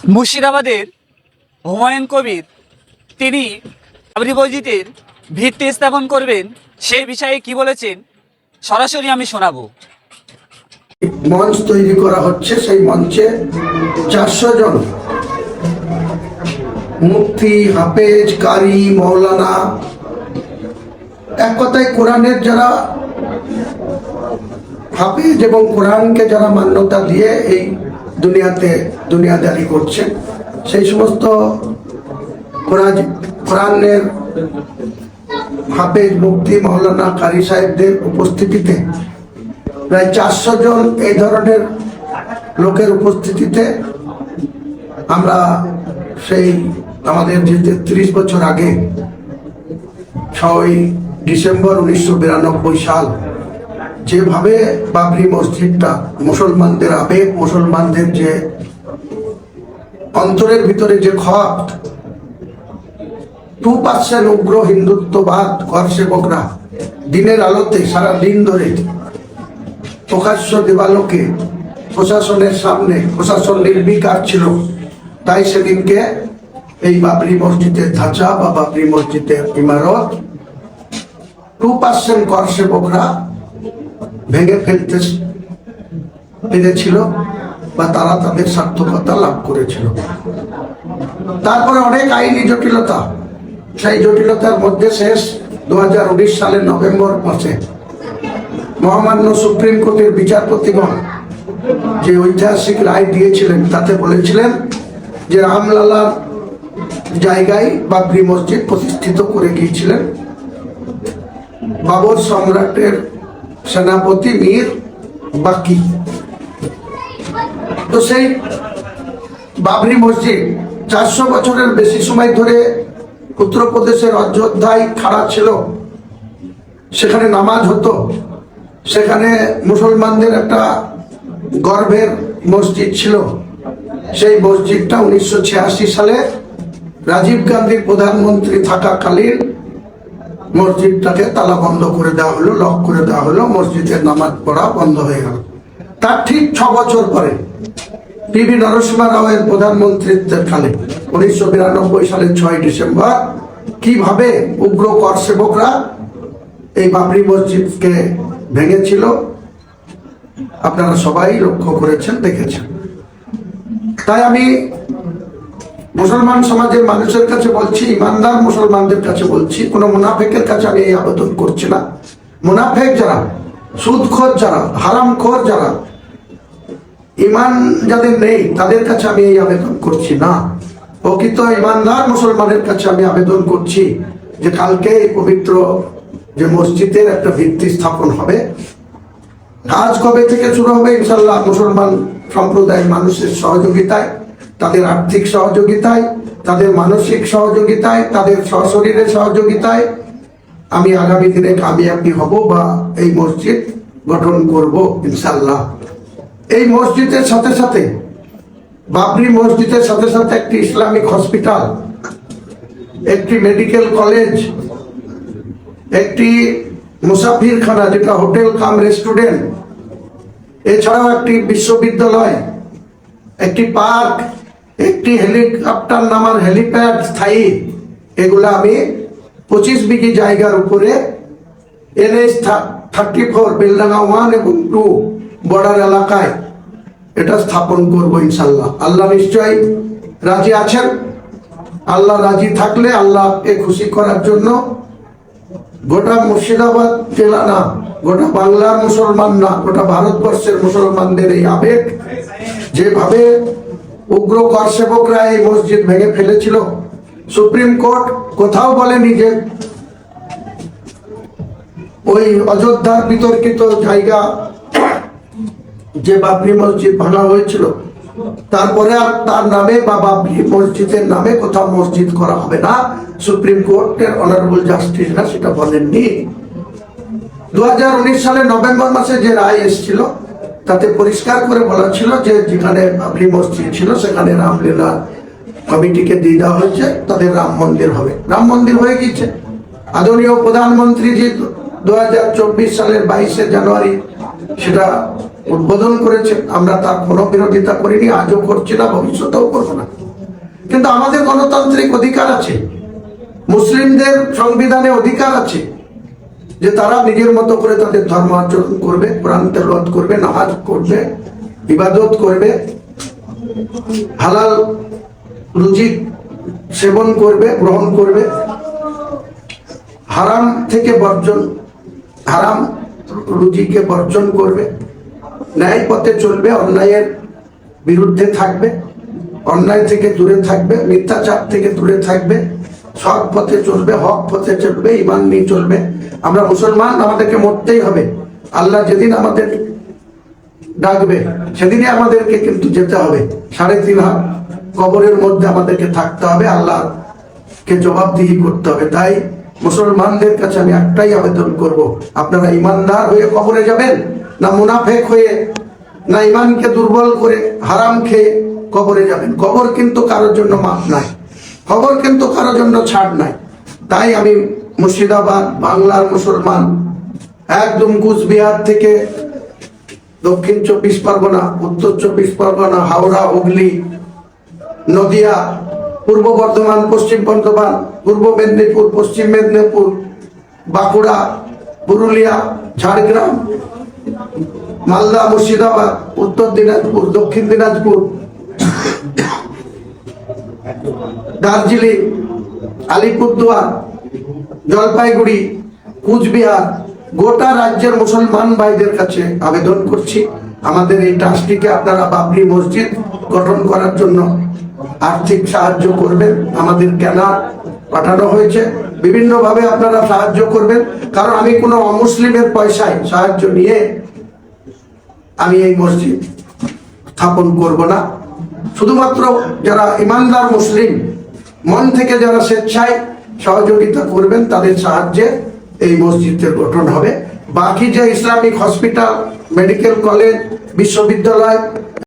মুর্শিদাবাদের হুমায়ুন কবির তিনি বাবরি মসজিদের ভিত্তি স্থাপন করবেন, সে বিষয়ে কি বলেছেন সরাসরি আমি শোনাবো। মঞ্চ তৈরি করা হচ্ছে, সেই মঞ্চে 400 জন মুফতি, হাফেজ, কারি, মৌলানা, এক কথায় কোরআনের যারা হাফেজ এবং কোরআনকে যারা মান্যতা দিয়ে এই দুনিয়াতে দুনিয়াদারি করছে, সেই সমস্ত কোরআনের হাফেজ, মুফতি, মৌলানা, কারি সাহেবদের উপস্থিতিতে প্রায় 400 জন এই ধরনের লোকের উপস্থিতিতে আমরা সেই আমাদের যে 33 বছর আগে 6ই ডিসেম্বর 1992 সাল যেভাবে বাবরি মসজিদটা মুসলমানদের আবেগ, মুসলমানদের যে অন্তরের ভিতরে যে ক্ষত, 2% উগ্র হিন্দুত্ববাদ করসেবকরা দিনের আলোতে সারা দিন ধরে প্রকাশ্য দেবালোকে প্রশাসনের সামনে, প্রশাসন নির্বিকার ছিল, তাই সেদিনকে এই বাবরি মসজিদের ধাঁচা বা বাবরি মসজিদের ইমারত 2% করসেবকরা ভেঙে ফেলতে পেরেছিল বা তারা তাদের সার্থকতা লাভ করেছিল। তারপরে অনেক আইনি জটিলতা, সেই জটিলতার মধ্যে শেষ 2019 সালের নভেম্বর মাসে মহামান্য সুপ্রিম কোর্টের বিচারপতিগণ যে ঐতিহাসিক রায় দিয়েছিলেন, তাতে বলেছিলেন যে রামলালার জায়গায় বাবরি মসজিদ প্রতিষ্ঠিত করে গিয়েছিলেন বাবর সম্রাটের সেনাপতি মীর বাকি। তো সেই বাবরি মসজিদ 400 বছরের বেশি সময় ধরে উত্তরপ্রদেশের অযোধ্যায় খাড়া ছিল, সেখানে নামাজ হতো, সেখানে মুসলমানদের একটা গর্বের মসজিদ ছিল। সেই মসজিদটা 1986 সালে রাজীব গান্ধীর প্রধানমন্ত্রী থাকাকালীন মসজিদটাকে তালা বন্ধ করে দেওয়া হলো, লক করে দেওয়া হলো, মসজিদের নামাজ পড়া বন্ধ হয়ে গেল। তার ঠিক 6 বছর পরে পিভি নরসিংহ রাওয়ের প্রধানমন্ত্রীত্বের কালে 1992 সালের 6ই ডিসেম্বর কিভাবে উগ্র করসেবকরা এই বাবরি মসজিদকে ভেঙেছিল আপনারা সবাই লক্ষ্য করেছেন, দেখেছেন। তাই আমি মুসলমান সমাজের মানুষের কাছে বলছি, ইমানদার মুসলমানদের কাছে বলছি, কোনো মুনাফেকের কাছে আমি এই আবেদন করছি না। মুনাফেক যারা, সুদখোর যারা, হারামখোর যারা, ইমান যাদের নেই, তাদের কাছে আমি এই আবেদন করছি না। প্রকৃত ইমানদার মুসলমানের কাছে আমি আবেদন করছি যে কালকে পবিত্র যে মসজিদের একটা ভিত্তি স্থাপন হবে, কাজ কবে থেকে শুরু হবে ইনশাল্লাহ মুসলমান সম্প্রদায়ের মানুষের সহযোগিতায়, তাদের আর্থিক সহযোগিতায়, তাদের মানসিক সহযোগিতায়, তাদের সশরীরের সহযোগিতায় আমি আগামী দিনে কামিয়াবি হব বা এই মসজিদ গঠন করব ইনশাল্লাহ। এই মসজিদের সাথে সাথে, বাবরি মসজিদের সাথে সাথে একটি ইসলামিক হসপিটাল, একটি মেডিকেল কলেজ, একটি মুসাফিরখানা যেটা হোটেল কাম রেস্টুরেন্ট, এছাড়াও একটি বিশ্ববিদ্যালয়, একটি পার্ক, একটি হেলিকপ্টার নামার হেলিপ্যাড স্থায়ী, এগুলা আমি 25 বিঘি জায়গার উপরে NH 34 বেলডাঙ্গা 1 এবং 2 বর্ডার এলাকায় এটা স্থাপন করব ইনশাল্লাহ। আল্লাহ নিশ্চয়ই রাজি আছেন। আল্লাহ রাজি থাকলে আল্লাহকে খুশি করার জন্য গোটা মুর্শিদাবাদ জেলা না, গোটা বাংলার মুসলমান না, গোটা ভারতবর্ষের মুসলমানদের এই আবেগ, যেভাবে উগ্র করসেবকরা এই মসজিদ ভেঙে ফেলেছিল, সুপ্রিম কোর্ট কোথাও বলেনি যে ওই অযোধ্যার বিতর্কিত জায়গা যে বাবরি মসজিদ ভাঙা হয়েছিল, তারপরে আর তার নামে বা বাবরি মসজিদের নামে কোথাও মসজিদ করা হবে না। সুপ্রিম কোর্টের অনারেবল জাস্টিসরা সেটা বলেননি। 2019 সালের নভেম্বর মাসে যে রায় এসেছিল, তাতে পরিষ্কার করে বলা ছিল যে যেখানে বাবরি মসজিদ ছিল সেখানে রামলীলা কমিটিকে দিয়ে দেওয়া হয়েছে, তাদের রাম মন্দির হবে। রাম মন্দির হয়ে গিয়েছে। আদরণীয় প্রধানমন্ত্রী জি 2024 সালের 22শে জানুয়ারি সেটা উদ্বোধন করেছেন, আমরা তার কোনো বিরোধিতা করিনি, আজও করছি না, ভবিষ্যতেও করবো না। কিন্তু আমাদের গণতান্ত্রিক অধিকার আছে, মুসলিমদের সংবিধানে অধিকার আছে যে তারা নিজের মতো করে তাদের ধর্ম আচরণ করবে, কোরআন তেলাওয়াত করবে, নামাজ করবে, ইবাদত করবে, হালাল রুজি সেবন করবে, গ্রহণ করবে, হারাম থেকে বর্জন, হারাম রুজিকে বর্জন করবে, ন্যায় পথে চলবে, অন্যায়ের বিরুদ্ধে থাকবে, অন্যায় থেকে দূরে থাকবে, মিথ্যাচার থেকে দূরে থাকবে, সৎ পথে চলবে, হক পথে চলবে, ঈমান নিয়ে চলবে। আমরা মুসলমান, আমাদেরকে মরতেই হবে। আল্লাহ যেদিন আমাদের ডাকবে সেদিনই আমাদেরকে কিন্তু যেতে হবে। 3.5 হাত কবরের মধ্যে আমাদেরকে থাকতে হবে, আল্লাহকে জবাবদিহি করতে হবে। তাই মুসলমানদের কাছে আমি একটাই আবেদন করব, আপনারা ইমানদার হয়ে কবরে যাবেন, না মুনাফেক হয়ে, না ইমানকে দুর্বল করে হারাম খেয়ে কবরে যাবেন। কবর কিন্তু কারোর জন্য মাপ নাই, কবর কিন্তু কারোর জন্য ছাড় নাই। তাই আমি মুর্শিদাবাদ, বাংলার মুসলমান, একদম কুচবিহার থেকে দক্ষিণ 24 পরগনা, উত্তর 24 পরগনা, হাওড়া, হুগলি, নদিয়া, পূর্ব বর্ধমান, পশ্চিম বর্ধমান, পূর্ব মেদিনীপুর, পশ্চিম মেদিনীপুর, বাঁকুড়া, পুরুলিয়া, ঝাড়গ্রাম, মালদা, মুর্শিদাবাদ, উত্তর দিনাজপুর, দক্ষিণ দিনাজপুর, দার্জিলিং, আলিপুরদুয়ার, জলপাইগুড়ি, কুচবিহার, গোটা রাজ্যের মুসলমান ভাইদের কাছে আবেদন করছি, আমাদের এই ট্রাস্টিকে আপনারা বাবরি মসজিদ গঠন করার জন্য আর্থিক সাহায্য করবেন। আমাদের কেনা পাঠানো হয়েছে, বিভিন্নভাবে আপনারা সাহায্য করবেন, কারণ আমি কোনো অমুসলিমের পয়সায় সাহায্য নিয়ে আমি এই মসজিদ স্থাপন করব না। শুধুমাত্র যারা ইমানদার মুসলিম, মন থেকে যারা স্বেচ্ছায় সহযোগিতা করবেন, তাদের সাহায্যে এই মসজিদের গঠন হবে। বাকি যে ইসলামিক হসপিটাল, মেডিকেল কলেজ, বিশ্ববিদ্যালয়,